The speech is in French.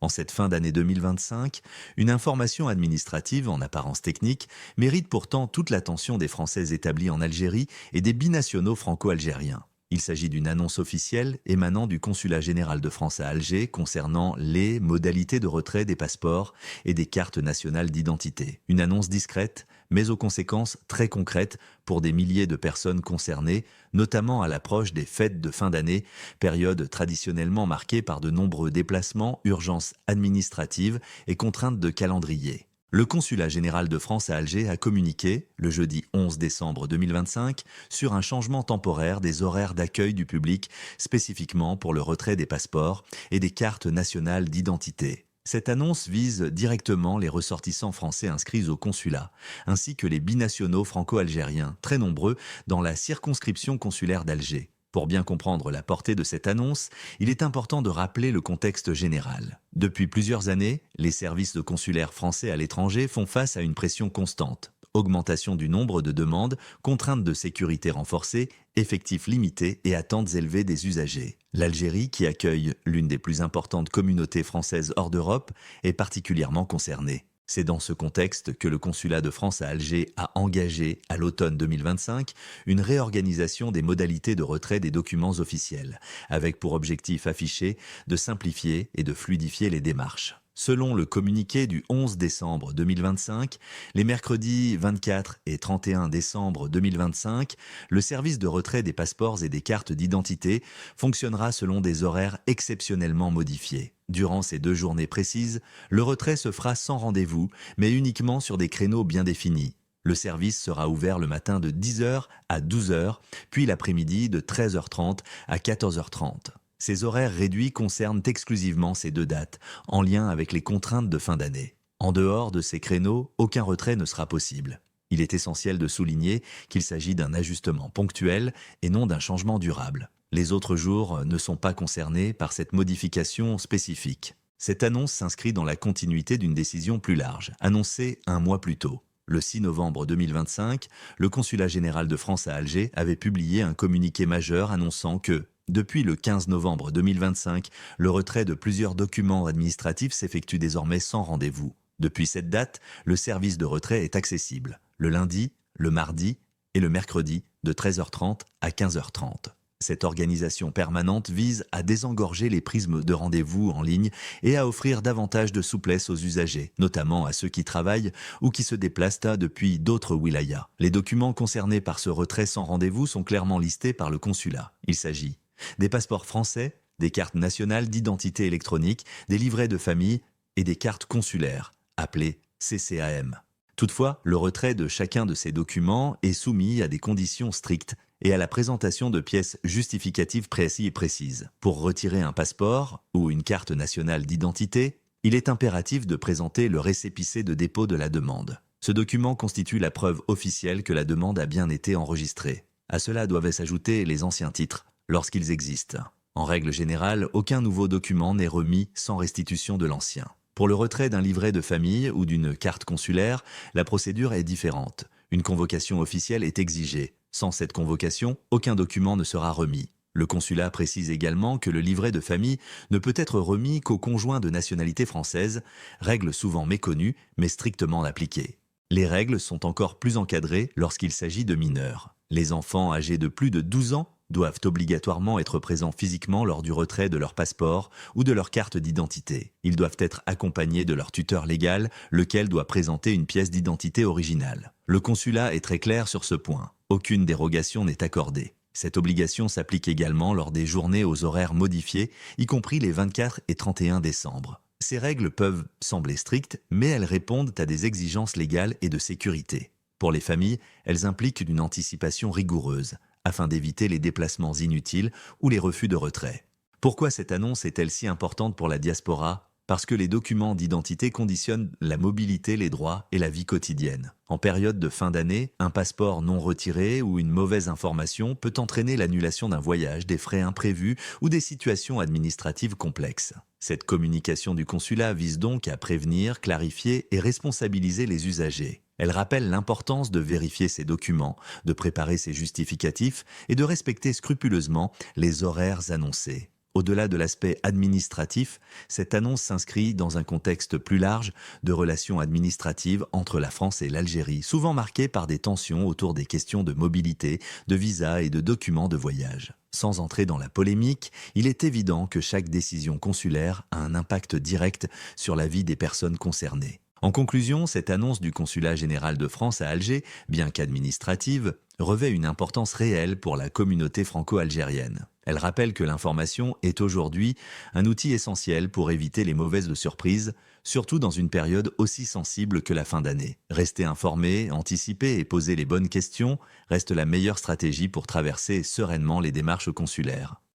En cette fin d'année 2025, une information administrative en apparence technique mérite pourtant toute l'attention des Français établis en Algérie et des binationaux franco-algériens. Il s'agit d'une annonce officielle émanant du Consulat général de France à Alger concernant les modalités de retrait des passeports et des cartes nationales d'identité. Une annonce discrète, mais aux conséquences très concrètes pour des milliers de personnes concernées, notamment à l'approche des fêtes de fin d'année, période traditionnellement marquée par de nombreux déplacements, urgences administratives et contraintes de calendrier. Le Consulat général de France à Alger a communiqué, le jeudi 11 décembre 2025, sur un changement temporaire des horaires d'accueil du public, spécifiquement pour le retrait des passeports et des cartes nationales d'identité. Cette annonce vise directement les ressortissants français inscrits au consulat, ainsi que les binationaux franco-algériens, très nombreux dans la circonscription consulaire d'Alger. Pour bien comprendre la portée de cette annonce, il est important de rappeler le contexte général. Depuis plusieurs années, les services de consulaires français à l'étranger font face à une pression constante. Augmentation du nombre de demandes, contraintes de sécurité renforcées, effectifs limités et attentes élevées des usagers. L'Algérie, qui accueille l'une des plus importantes communautés françaises hors d'Europe, est particulièrement concernée. C'est dans ce contexte que le Consulat de France à Alger a engagé, à l'automne 2025, une réorganisation des modalités de retrait des documents officiels, avec pour objectif affiché de simplifier et de fluidifier les démarches. Selon le communiqué du 11 décembre 2025, les mercredis 24 et 31 décembre 2025, le service de retrait des passeports et des cartes d'identité fonctionnera selon des horaires exceptionnellement modifiés. Durant ces 2 journées précises, le retrait se fera sans rendez-vous, mais uniquement sur des créneaux bien définis. Le service sera ouvert le matin de 10 h à 12 h, puis l'après-midi de 13h30 à 14h30. Ces horaires réduits concernent exclusivement ces 2 dates, en lien avec les contraintes de fin d'année. En dehors de ces créneaux, aucun retrait ne sera possible. Il est essentiel de souligner qu'il s'agit d'un ajustement ponctuel et non d'un changement durable. Les autres jours ne sont pas concernés par cette modification spécifique. Cette annonce s'inscrit dans la continuité d'une décision plus large, annoncée 1 mois plus tôt. Le 6 novembre 2025, le Consulat général de France à Alger avait publié un communiqué majeur annonçant que, depuis le 15 novembre 2025, le retrait de plusieurs documents administratifs s'effectue désormais sans rendez-vous. Depuis cette date, le service de retrait est accessible, le lundi, le mardi et le mercredi de 13h30 à 15h30. Cette organisation permanente vise à désengorger les prismes de rendez-vous en ligne et à offrir davantage de souplesse aux usagers, notamment à ceux qui travaillent ou qui se déplacent depuis d'autres wilayas. Les documents concernés par ce retrait sans rendez-vous sont clairement listés par le consulat. Il s'agit des passeports français, des cartes nationales d'identité électronique, des livrets de famille et des cartes consulaires, appelées CCAM. Toutefois, le retrait de chacun de ces documents est soumis à des conditions strictes et à la présentation de pièces justificatives précises. Pour retirer un passeport ou une carte nationale d'identité, il est impératif de présenter le récépissé de dépôt de la demande. Ce document constitue la preuve officielle que la demande a bien été enregistrée. À cela doivent s'ajouter les anciens titres, lorsqu'ils existent. En règle générale, aucun nouveau document n'est remis sans restitution de l'ancien. Pour le retrait d'un livret de famille ou d'une carte consulaire, la procédure est différente. Une convocation officielle est exigée. Sans cette convocation, aucun document ne sera remis. Le consulat précise également que le livret de famille ne peut être remis qu'aux conjoints de nationalité française, règle souvent méconnue mais strictement appliquée. Les règles sont encore plus encadrées lorsqu'il s'agit de mineurs. Les enfants âgés de plus de 12 ans doivent obligatoirement être présents physiquement lors du retrait de leur passeport ou de leur carte d'identité. Ils doivent être accompagnés de leur tuteur légal, lequel doit présenter une pièce d'identité originale. Le consulat est très clair sur ce point. Aucune dérogation n'est accordée. Cette obligation s'applique également lors des journées aux horaires modifiés, y compris les 24 et 31 décembre. Ces règles peuvent sembler strictes, mais elles répondent à des exigences légales et de sécurité. Pour les familles, elles impliquent une anticipation rigoureuse, afin d'éviter les déplacements inutiles ou les refus de retrait. Pourquoi cette annonce est-elle si importante pour la diaspora ? Parce que les documents d'identité conditionnent la mobilité, les droits et la vie quotidienne. En période de fin d'année, un passeport non retiré ou une mauvaise information peut entraîner l'annulation d'un voyage, des frais imprévus ou des situations administratives complexes. Cette communication du consulat vise donc à prévenir, clarifier et responsabiliser les usagers. Elle rappelle l'importance de vérifier ces documents, de préparer ses justificatifs et de respecter scrupuleusement les horaires annoncés. Au-delà de l'aspect administratif, cette annonce s'inscrit dans un contexte plus large de relations administratives entre la France et l'Algérie, souvent marquées par des tensions autour des questions de mobilité, de visa et de documents de voyage. Sans entrer dans la polémique, il est évident que chaque décision consulaire a un impact direct sur la vie des personnes concernées. En conclusion, cette annonce du Consulat général de France à Alger, bien qu'administrative, revêt une importance réelle pour la communauté franco-algérienne. Elle rappelle que l'information est aujourd'hui un outil essentiel pour éviter les mauvaises surprises, surtout dans une période aussi sensible que la fin d'année. Rester informé, anticiper et poser les bonnes questions reste la meilleure stratégie pour traverser sereinement les démarches consulaires.